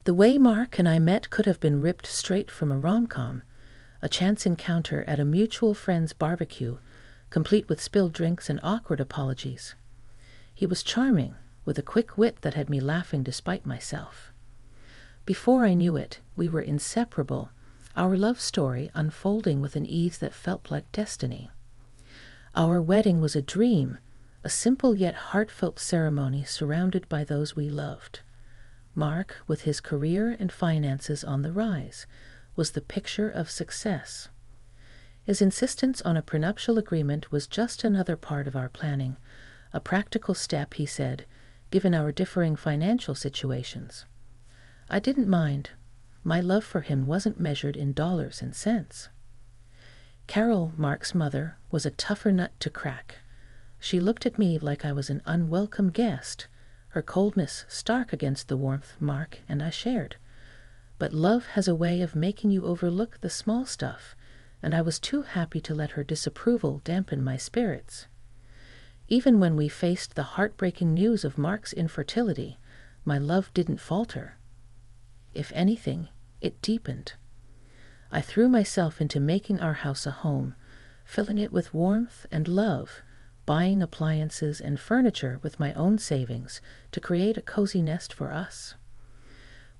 The way Mark and I met could have been ripped straight from a rom-com, a chance encounter at a mutual friend's barbecue, complete with spilled drinks and awkward apologies. He was charming, with a quick wit that had me laughing despite myself. Before I knew it, we were inseparable, our love story unfolding with an ease that felt like destiny. Our wedding was a dream, a simple yet heartfelt ceremony surrounded by those we loved. Mark, with his career and finances on the rise, was the picture of success. His insistence on a prenuptial agreement was just another part of our planning, a practical step, he said, given our differing financial situations. I didn't mind. My love for him wasn't measured in dollars and cents. Carol, Mark's mother, was a tougher nut to crack. She looked at me like I was an unwelcome guest, her coldness stark against the warmth Mark and I shared. But love has a way of making you overlook the small stuff, and I was too happy to let her disapproval dampen my spirits. Even when we faced the heartbreaking news of Mark's infertility, my love didn't falter. If anything, it deepened. I threw myself into making our house a home, filling it with warmth and love, buying appliances and furniture with my own savings to create a cozy nest for us.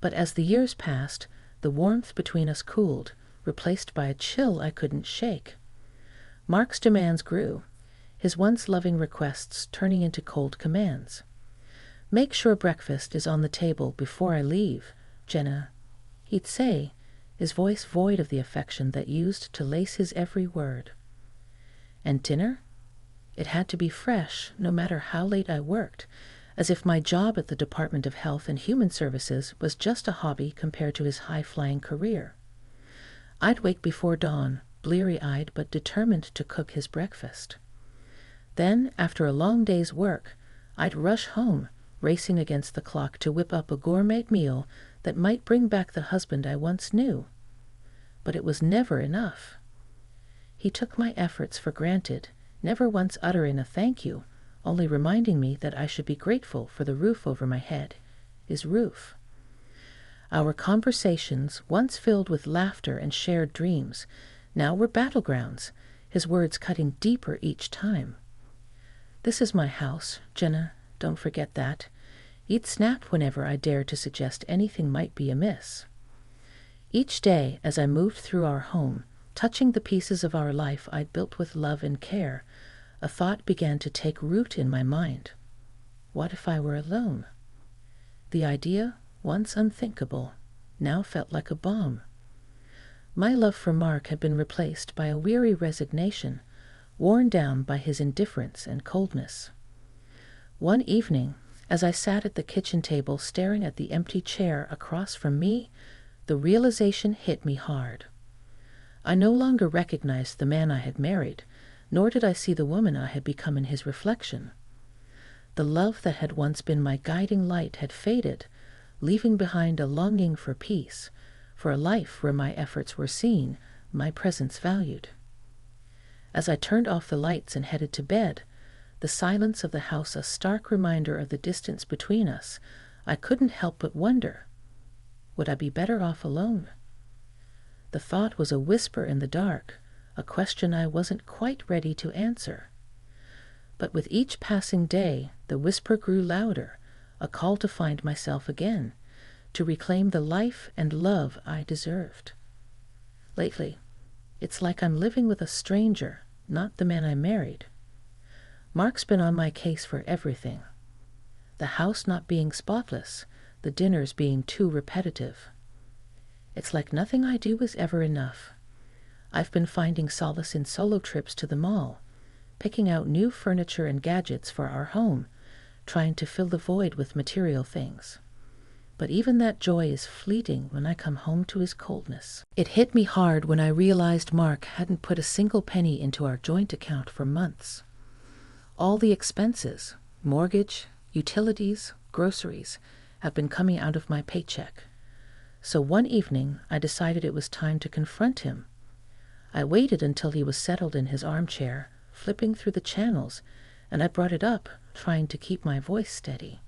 But as the years passed, the warmth between us cooled, replaced by a chill I couldn't shake. Mark's demands grew, his once loving requests turning into cold commands. "Make sure breakfast is on the table before I leave, Jenna," he'd say, his voice void of the affection that used to lace his every word. And dinner? It had to be fresh, no matter how late I worked, as if my job at the Department of Health and Human Services was just a hobby compared to his high-flying career. I'd wake before dawn, bleary-eyed but determined to cook his breakfast. Then, after a long day's work, I'd rush home, racing against the clock to whip up a gourmet meal that might bring back the husband I once knew. But it was never enough. He took my efforts for granted, never once uttering a thank you, only reminding me that I should be grateful for the roof over my head, his roof. Our conversations, once filled with laughter and shared dreams, now were battlegrounds, his words cutting deeper each time. "This is my house, Jenna, don't forget that." He'd snap whenever I dared to suggest anything might be amiss. Each day, as I moved through our home, touching the pieces of our life I'd built with love and care, a thought began to take root in my mind. What if I were alone? The idea, once unthinkable, now felt like a bomb. My love for Mark had been replaced by a weary resignation, worn down by his indifference and coldness. One evening, as I sat at the kitchen table staring at the empty chair across from me, the realization hit me hard. I no longer recognized the man I had married, nor did I see the woman I had become in his reflection. The love that had once been my guiding light had faded, leaving behind a longing for peace, for a life where my efforts were seen, my presence valued. As I turned off the lights and headed to bed, the silence of the house a stark reminder of the distance between us, I couldn't help but wonder, would I be better off alone? The thought was a whisper in the dark, a question I wasn't quite ready to answer. But with each passing day, the whisper grew louder, a call to find myself again, to reclaim the life and love I deserved. Lately, it's like I'm living with a stranger, not the man I married. Mark's been on my case for everything. The house not being spotless, the dinners being too repetitive. It's like nothing I do is ever enough. I've been finding solace in solo trips to the mall, picking out new furniture and gadgets for our home, trying to fill the void with material things. But even that joy is fleeting when I come home to his coldness. It hit me hard when I realized Mark hadn't put a single penny into our joint account for months. All the expenses, mortgage, utilities, groceries, have been coming out of my paycheck. So one evening, I decided it was time to confront him. I waited until he was settled in his armchair, flipping through the channels, and I brought it up, trying to keep my voice steady.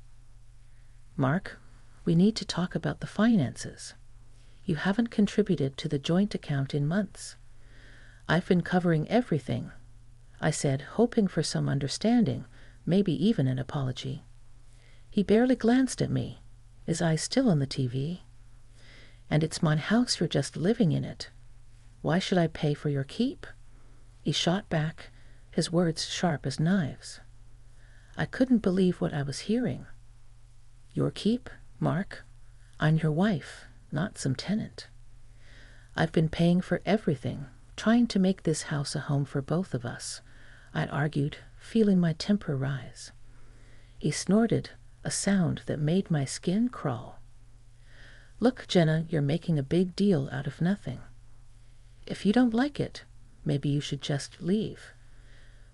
"Mark, We need to talk about the finances. You haven't contributed to the joint account in months. I've been covering everything, I said, hoping for some understanding, maybe even an apology. He barely glanced at me, his eyes still on the TV. And it's my house, you're just living in it. Why should I pay for your keep? He shot back, his words sharp as knives. I couldn't believe what I was hearing. Your keep, Mark? I'm your wife, not some tenant. I've been paying for everything, trying to make this house a home for both of us, I argued, feeling my temper rise. He snorted, a sound that made my skin crawl. Look, Jenna, you're making a big deal out of nothing. If you don't like it, maybe you should just leave.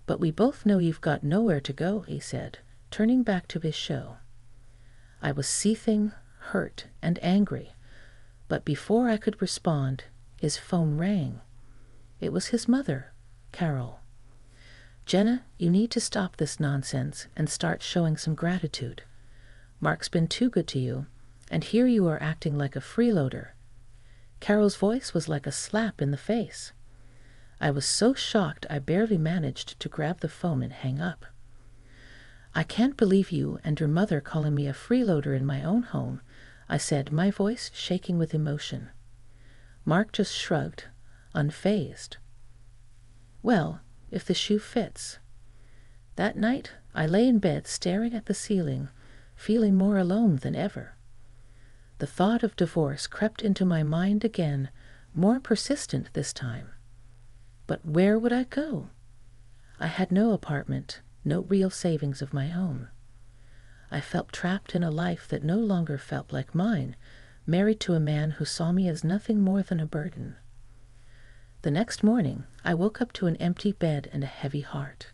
But we both know you've got nowhere to go, he said, turning back to his show. I was seething, hurt, and angry, but before I could respond, his phone rang. It was his mother, Carol. Jenna, you need to stop this nonsense and start showing some gratitude. Mark's been too good to you, and here you are acting like a freeloader. Carol's voice was like a slap in the face. I was so shocked I barely managed to grab the phone and hang up. I can't believe you and your mother calling me a freeloader in my own home, I said, my voice shaking with emotion. Mark just shrugged, unfazed. Well, if the shoe fits. That night, I lay in bed staring at the ceiling, feeling more alone than ever. The thought of divorce crept into my mind again, more persistent this time. But where would I go? I had no apartment, no real savings of my own. I felt trapped in a life that no longer felt like mine, married to a man who saw me as nothing more than a burden. The next morning, I woke up to an empty bed and a heavy heart.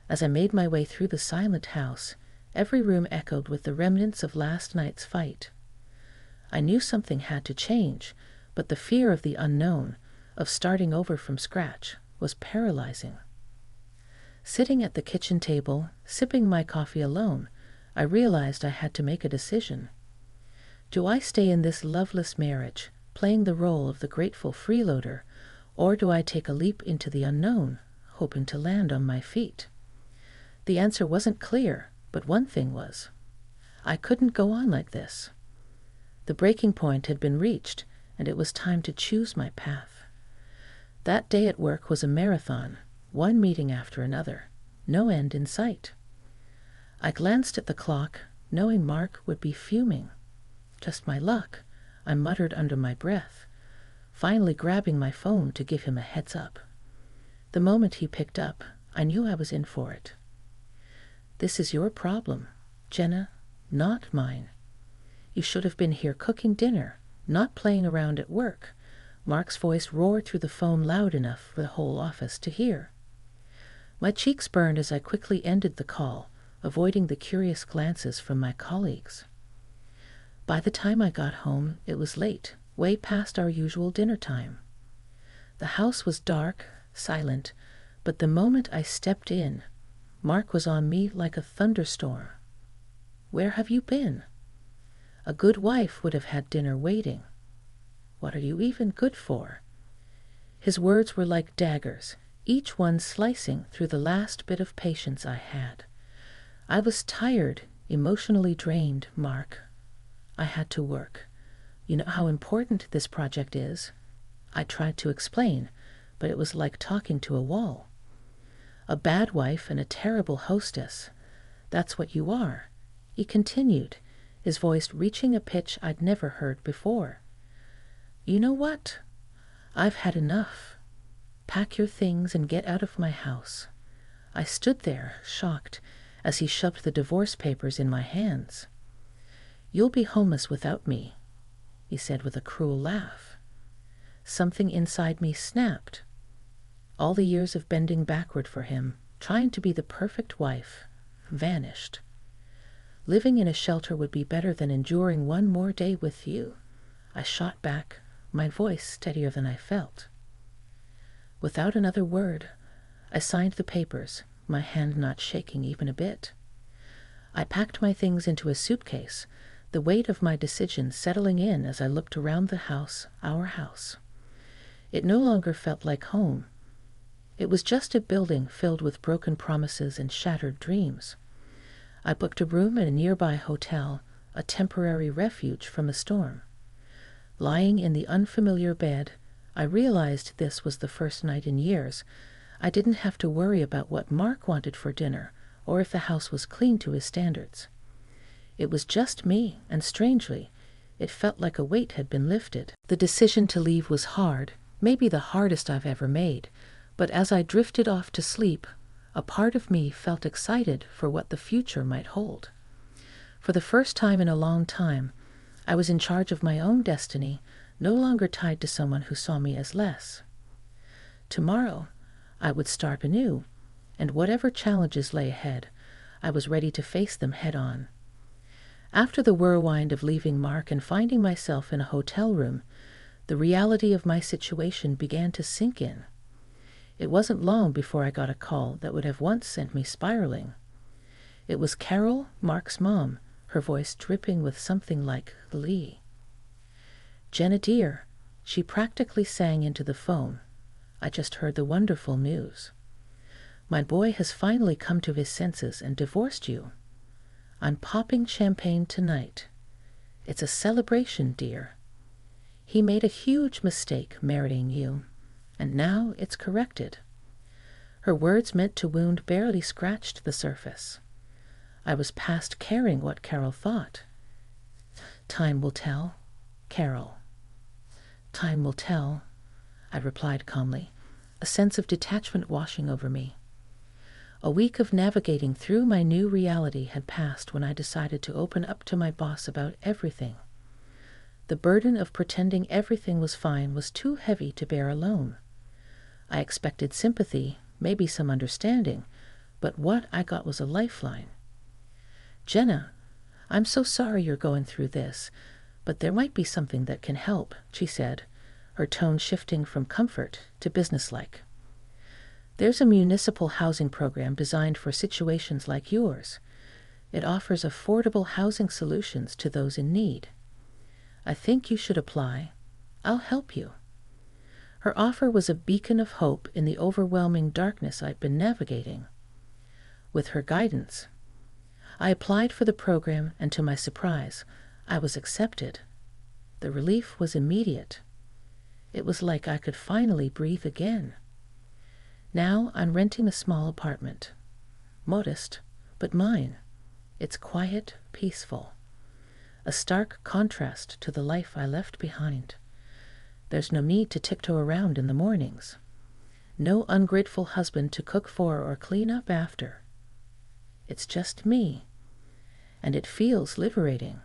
As I made my way through the silent house, every room echoed with the remnants of last night's fight. I knew something had to change, but the fear of the unknown, of starting over from scratch, was paralyzing. Sitting at the kitchen table, sipping my coffee alone, I realized I had to make a decision. Do I stay in this loveless marriage, playing the role of the grateful freeloader, or do I take a leap into the unknown, hoping to land on my feet? The answer wasn't clear, but one thing was. I couldn't go on like this. The breaking point had been reached, and it was time to choose my path. That day at work was a marathon, one meeting after another, no end in sight. I glanced at the clock, knowing Mark would be fuming. Just my luck, I muttered under my breath, finally grabbing my phone to give him a heads up. The moment he picked up, I knew I was in for it. This is your problem, Jenna, not mine. You should have been here cooking dinner, not playing around at work. Mark's voice roared through the phone loud enough for the whole office to hear. My cheeks burned as I quickly ended the call, avoiding the curious glances from my colleagues. By the time I got home, it was late, way past our usual dinner time. The house was dark, silent, but the moment I stepped in, Mark was on me like a thunderstorm. Where have you been? A good wife would have had dinner waiting. What are you even good for? His words were like daggers, each one slicing through the last bit of patience I had. I was tired, emotionally drained, Mark. I had to work. You know how important this project is? I tried to explain, but it was like talking to a wall. A bad wife and a terrible hostess. That's what you are, he continued, his voice reaching a pitch I'd never heard before. You know what? I've had enough. Pack your things and get out of my house. I stood there, shocked, as he shoved the divorce papers in my hands. You'll be homeless without me, he said with a cruel laugh. Something inside me snapped. All the years of bending backward for him, trying to be the perfect wife, vanished. Living in a shelter would be better than enduring one more day with you. I shot back, my voice steadier than I felt. Without another word, I signed the papers, my hand not shaking even a bit. I packed my things into a suitcase, the weight of my decision settling in as I looked around the house, our house. It no longer felt like home. It was just a building filled with broken promises and shattered dreams. I booked a room at a nearby hotel, a temporary refuge from a storm. Lying in the unfamiliar bed, I realized this was the first night in years I didn't have to worry about what Mark wanted for dinner or if the house was clean to his standards. It was just me, and strangely, it felt like a weight had been lifted. The decision to leave was hard, maybe the hardest I've ever made, but as I drifted off to sleep, a part of me felt excited for what the future might hold. For the first time in a long time, I was in charge of my own destiny, no longer tied to someone who saw me as less. Tomorrow, I would start anew, and whatever challenges lay ahead, I was ready to face them head on. After the whirlwind of leaving Mark and finding myself in a hotel room, the reality of my situation began to sink in. It wasn't long before I got a call that would have once sent me spiraling. It was Carol, Mark's mom, her voice dripping with something like glee. "Jenna dear," she practically sang into the phone. I just heard the wonderful news. "My boy has finally come to his senses and divorced you. I'm popping champagne tonight. It's a celebration, dear. He made a huge mistake marrying you, and now it's corrected." Her words meant to wound barely scratched the surface. I was past caring what Carol thought. "Time will tell, Carol." "Time will tell," I replied calmly, a sense of detachment washing over me. A week of navigating through my new reality had passed when I decided to open up to my boss about everything. The burden of pretending everything was fine was too heavy to bear alone. I expected sympathy, maybe some understanding, but what I got was a lifeline. "Jenna, I'm so sorry you're going through this, but there might be something that can help," she said, her tone shifting from comfort to businesslike. "There's a municipal housing program designed for situations like yours. It offers affordable housing solutions to those in need. I think you should apply. I'll help you." Her offer was a beacon of hope in the overwhelming darkness I'd been navigating. With her guidance, I applied for the program, and to my surprise, I was accepted. The relief was immediate. It was like I could finally breathe again. Now I'm renting a small apartment. Modest, but mine. It's quiet, peaceful. A stark contrast to the life I left behind. There's no need to tiptoe around in the mornings. No ungrateful husband to cook for or clean up after. It's just me. And it feels liberating.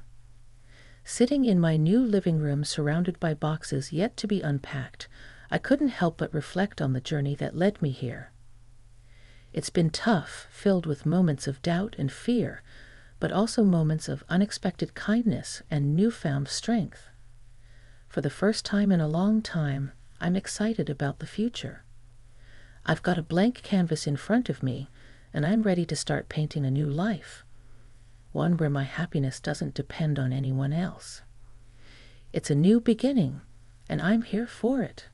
Sitting in my new living room surrounded by boxes yet to be unpacked, I couldn't help but reflect on the journey that led me here. It's been tough, filled with moments of doubt and fear, but also moments of unexpected kindness and newfound strength. For the first time in a long time, I'm excited about the future. I've got a blank canvas in front of me, and I'm ready to start painting a new life, one where my happiness doesn't depend on anyone else. It's a new beginning, and I'm here for it.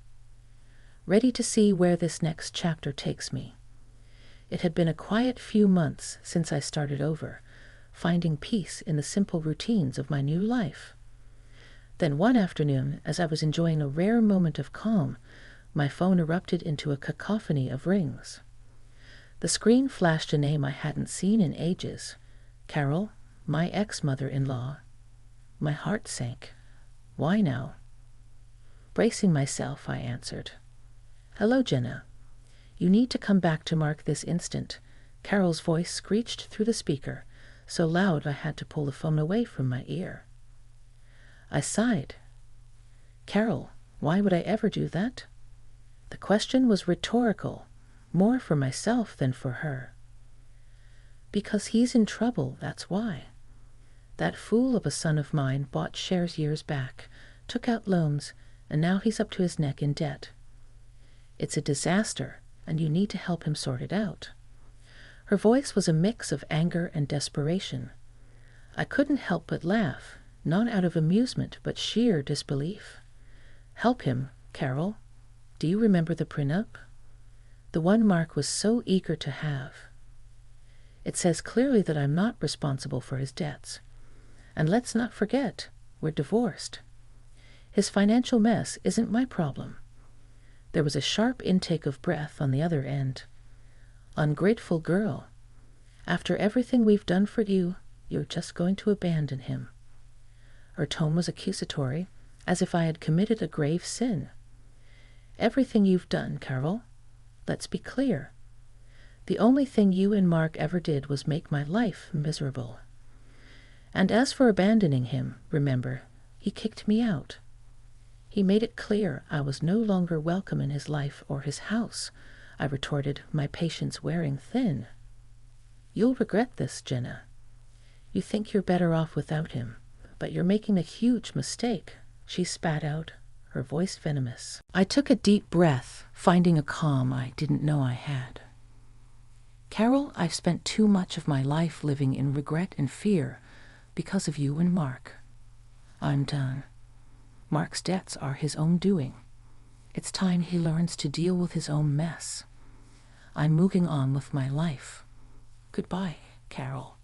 Ready to see where this next chapter takes me. It had been a quiet few months since I started over, finding peace in the simple routines of my new life. Then one afternoon, as I was enjoying a rare moment of calm, my phone erupted into a cacophony of rings. The screen flashed a name I hadn't seen in ages. Carol, my ex-mother-in-law. My heart sank. Why now? Bracing myself, I answered. "Hello, Jenna. You need to come back to Mark this instant." Carol's voice screeched through the speaker, so loud I had to pull the phone away from my ear. I sighed. "Carol, why would I ever do that?" The question was rhetorical, more for myself than for her. "Because he's in trouble, that's why. That fool of a son of mine bought shares years back, took out loans, and now he's up to his neck in debt. It's a disaster, and you need to help him sort it out." Her voice was a mix of anger and desperation. I couldn't help but laugh. not out of amusement, but sheer disbelief. Help him, Carol. Do you remember the prenup? The one Mark was so eager to have. It says clearly that I'm not responsible for his debts. And let's not forget, we're divorced. His financial mess isn't my problem. There was a sharp intake of breath on the other end. Ungrateful girl. After everything we've done for you, you're just going to abandon him. Her tone was accusatory, as if I had committed a grave sin. Everything you've done, Carol. Let's be clear. The only thing you and Mark ever did was make my life miserable. And as for abandoning him, remember, he kicked me out. He made it clear I was no longer welcome in his life or his house, I retorted, my patience wearing thin. You'll regret this, Jenna. You think you're better off without him, but you're making a huge mistake, she spat out, her voice venomous. I took a deep breath, finding a calm I didn't know I had. Carol, I've spent too much of my life living in regret and fear because of you and Mark. I'm done. Mark's debts are his own doing. It's time he learns to deal with his own mess. I'm moving on with my life. Goodbye, Carol.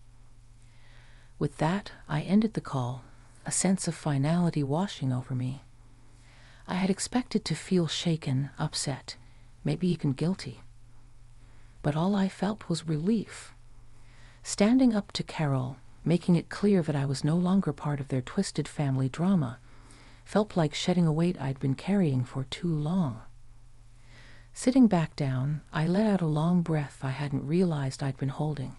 With that, I ended the call, a sense of finality washing over me. I had expected to feel shaken, upset, maybe even guilty. But all I felt was relief. Standing up to Carol, making it clear that I was no longer part of their twisted family drama, felt like shedding a weight I'd been carrying for too long. Sitting back down, I let out a long breath I hadn't realized I'd been holding.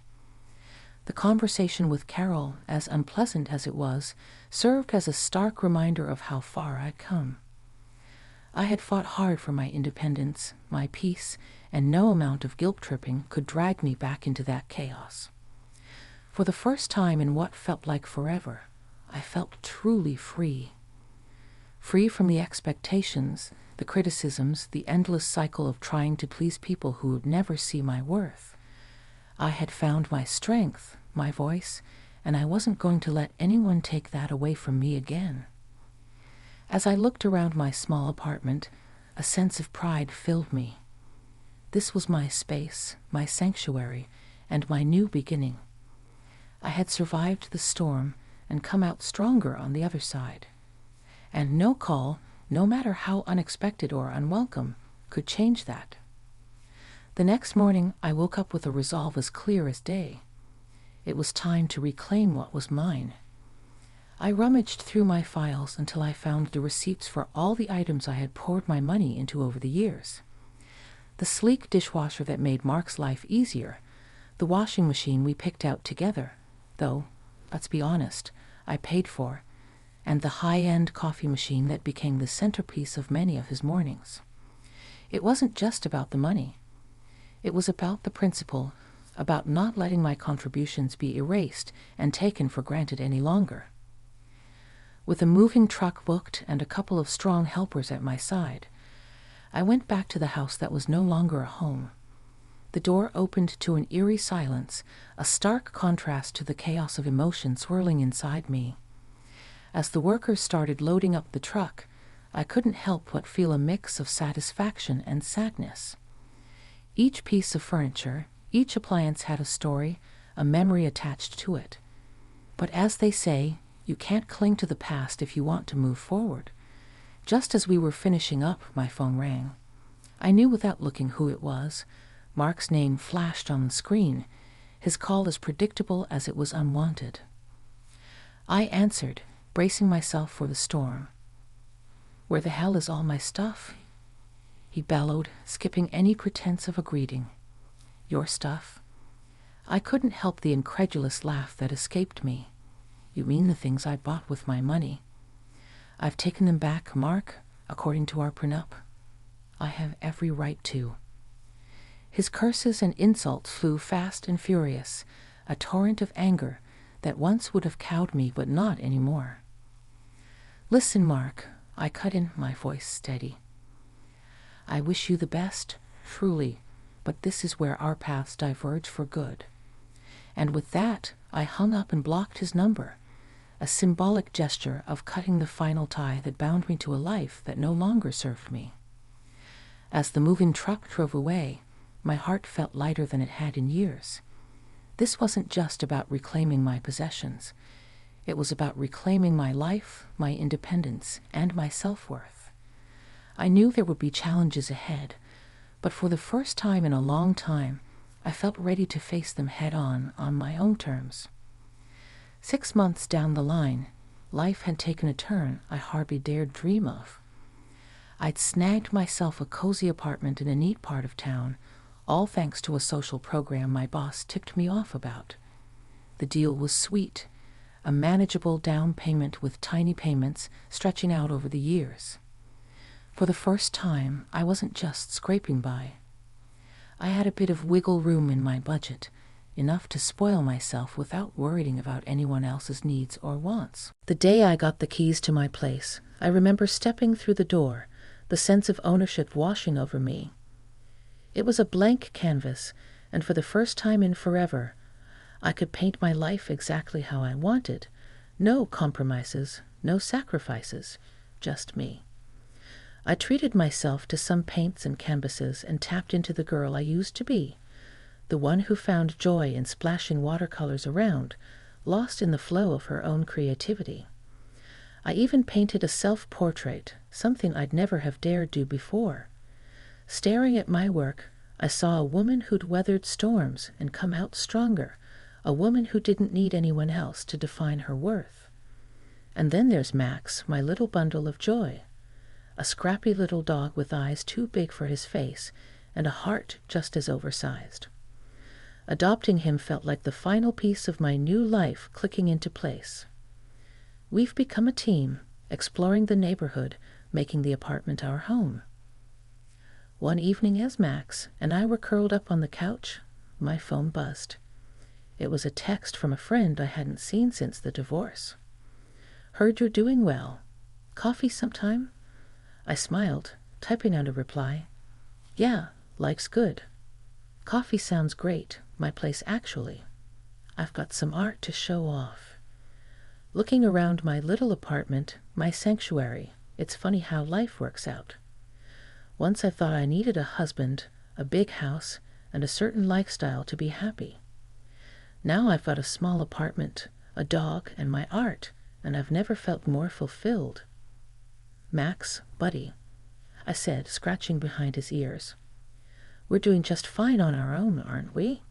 The conversation with Carol, as unpleasant as it was, served as a stark reminder of how far I'd come. I had fought hard for my independence, my peace, and no amount of guilt-tripping could drag me back into that chaos. For the first time in what felt like forever, I felt truly free. Free from the expectations, the criticisms, the endless cycle of trying to please people who would never see my worth. I had found my strength, my voice, and I wasn't going to let anyone take that away from me again. As I looked around my small apartment, a sense of pride filled me. This was my space, my sanctuary, and my new beginning. I had survived the storm and come out stronger on the other side. And no call, no matter how unexpected or unwelcome, could change that. The next morning, I woke up with a resolve as clear as day. It was time to reclaim what was mine. I rummaged through my files until I found the receipts for all the items I had poured my money into over the years. The sleek dishwasher that made Mark's life easier, the washing machine we picked out together, though, let's be honest, I paid for, and the high-end coffee machine that became the centerpiece of many of his mornings. It wasn't just about the money. It was about the principle, about not letting my contributions be erased and taken for granted any longer. With a moving truck booked and a couple of strong helpers at my side, I went back to the house that was no longer a home. The door opened to an eerie silence, a stark contrast to the chaos of emotion swirling inside me. As the workers started loading up the truck, I couldn't help but feel a mix of satisfaction and sadness. Each piece of furniture, each appliance had a story, a memory attached to it. But as they say, you can't cling to the past if you want to move forward. Just as we were finishing up, my phone rang. I knew without looking who it was. Mark's name flashed on the screen, his call as predictable as it was unwanted. I answered, bracing myself for the storm. "Where the hell is all my stuff?" he bellowed, skipping any pretense of a greeting. "Your stuff?" I couldn't help the incredulous laugh that escaped me. "You mean the things I bought with my money? I've taken them back, Mark, according to our prenup. I have every right to." His curses and insults flew fast and furious, a torrent of anger that once would have cowed me but not anymore. "Listen, Mark," I cut in, my voice steady. "I wish you the best, truly, but this is where our paths diverge for good." And with that, I hung up and blocked his number, a symbolic gesture of cutting the final tie that bound me to a life that no longer served me. As the moving truck drove away, my heart felt lighter than it had in years. This wasn't just about reclaiming my possessions. It was about reclaiming my life, my independence, and my self-worth. I knew there would be challenges ahead, but for the first time in a long time, I felt ready to face them head-on my own terms. 6 months down the line, life had taken a turn I hardly dared dream of. I'd snagged myself a cozy apartment in a neat part of town, all thanks to a social program my boss ticked me off about. The deal was sweet, a manageable down payment with tiny payments stretching out over the years. For the first time, I wasn't just scraping by. I had a bit of wiggle room in my budget, enough to spoil myself without worrying about anyone else's needs or wants. The day I got the keys to my place, I remember stepping through the door, the sense of ownership washing over me. It was a blank canvas, and for the first time in forever, I could paint my life exactly how I wanted. No compromises, no sacrifices, just me. I treated myself to some paints and canvases and tapped into the girl I used to be, the one who found joy in splashing watercolors around, lost in the flow of her own creativity. I even painted a self-portrait, something I'd never have dared do before. Staring at my work, I saw a woman who'd weathered storms and come out stronger, a woman who didn't need anyone else to define her worth. And then there's Max, my little bundle of joy, a scrappy little dog with eyes too big for his face and a heart just as oversized. Adopting him felt like the final piece of my new life clicking into place. We've become a team, exploring the neighborhood, making the apartment our home. One evening as Max and I were curled up on the couch, my phone buzzed. It was a text from a friend I hadn't seen since the divorce. "Heard you're doing well. Coffee sometime?" I smiled, typing out a reply. "Yeah, like's good. Coffee sounds great, my place actually. I've got some art to show off." Looking around my little apartment, my sanctuary, it's funny how life works out. Once I thought I needed a husband, a big house, and a certain lifestyle to be happy. Now I've got a small apartment, a dog, and my art, and I've never felt more fulfilled. "Max, buddy," I said, scratching behind his ears. "We're doing just fine on our own, aren't we?"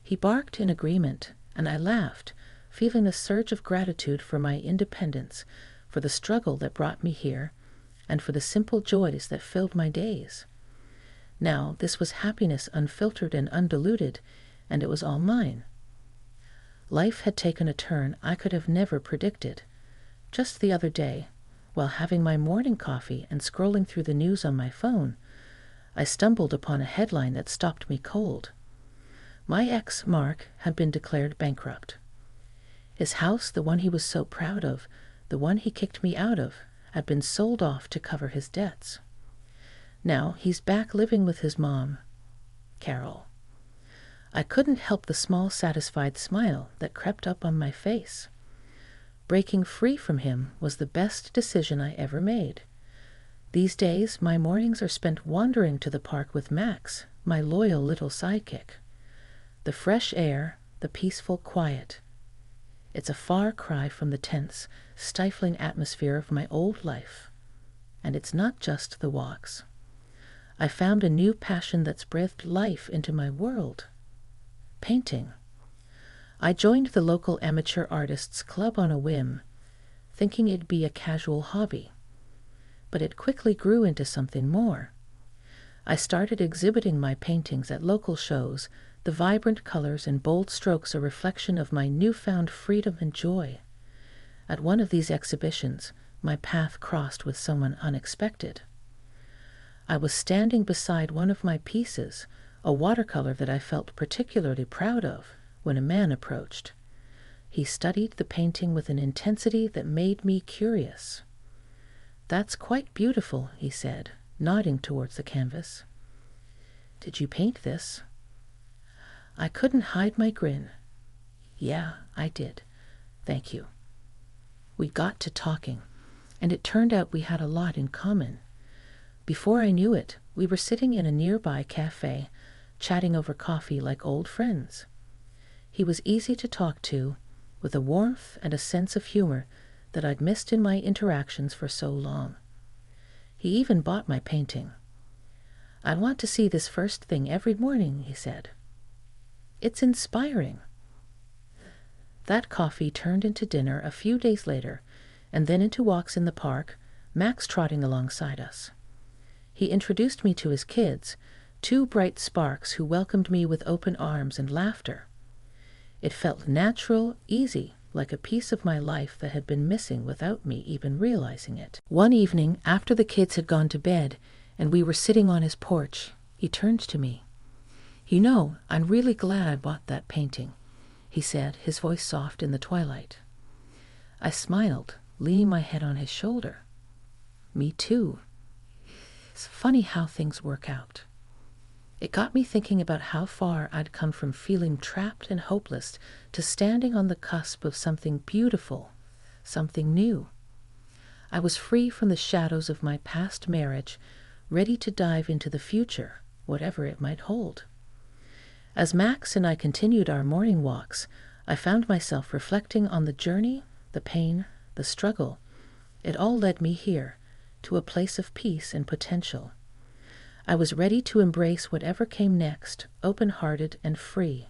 He barked in agreement, and I laughed, feeling a surge of gratitude for my independence, for the struggle that brought me here, and for the simple joys that filled my days. Now, this was happiness unfiltered and undiluted, and it was all mine. Life had taken a turn I could have never predicted. Just the other day, while having my morning coffee and scrolling through the news on my phone, I stumbled upon a headline that stopped me cold. My ex, Mark, had been declared bankrupt. His house, the one he was so proud of, the one he kicked me out of, had been sold off to cover his debts. Now he's back living with his mom, Carol. I couldn't help the small, satisfied smile that crept up on my face. Breaking free from him was the best decision I ever made. These days, my mornings are spent wandering to the park with Max, my loyal little sidekick. The fresh air, the peaceful quiet. It's a far cry from the tense, stifling atmosphere of my old life. And it's not just the walks. I found a new passion that's breathed life into my world. Painting. I joined the local amateur artists club on a whim, thinking it'd be a casual hobby. But it quickly grew into something more. I started exhibiting my paintings at local shows, the vibrant colors and bold strokes a reflection of my newfound freedom and joy. At one of these exhibitions, my path crossed with someone unexpected. I was standing beside one of my pieces, a watercolor that I felt particularly proud of, when a man approached. He studied the painting with an intensity that made me curious. "That's quite beautiful," he said, nodding towards the canvas. "Did you paint this?" I couldn't hide my grin. "Yeah, I did. Thank you." We got to talking, and it turned out we had a lot in common. Before I knew it, we were sitting in a nearby cafe, chatting over coffee like old friends. He was easy to talk to, with a warmth and a sense of humor that I'd missed in my interactions for so long. He even bought my painting. "I want to see this first thing every morning," he said. "It's inspiring." That coffee turned into dinner a few days later, and then into walks in the park, Max trotting alongside us. He introduced me to his kids, two bright sparks who welcomed me with open arms and laughter. It felt natural, easy, like a piece of my life that had been missing without me even realizing it. One evening, after the kids had gone to bed and we were sitting on his porch, he turned to me. "You know, I'm really glad I bought that painting," he said, his voice soft in the twilight. I smiled, leaning my head on his shoulder. "Me too." It's funny how things work out. It got me thinking about how far I'd come from feeling trapped and hopeless to standing on the cusp of something beautiful, something new. I was free from the shadows of my past marriage, ready to dive into the future, whatever it might hold. As Max and I continued our morning walks, I found myself reflecting on the journey, the pain, the struggle. It all led me here, to a place of peace and potential. I was ready to embrace whatever came next, open-hearted and free.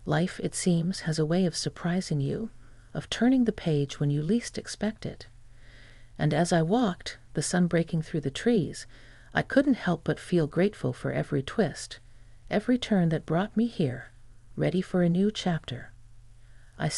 Life, it seems, has a way of surprising you, of turning the page when you least expect it. And as I walked, the sun breaking through the trees, I couldn't help but feel grateful for every twist, every turn that brought me here, ready for a new chapter. I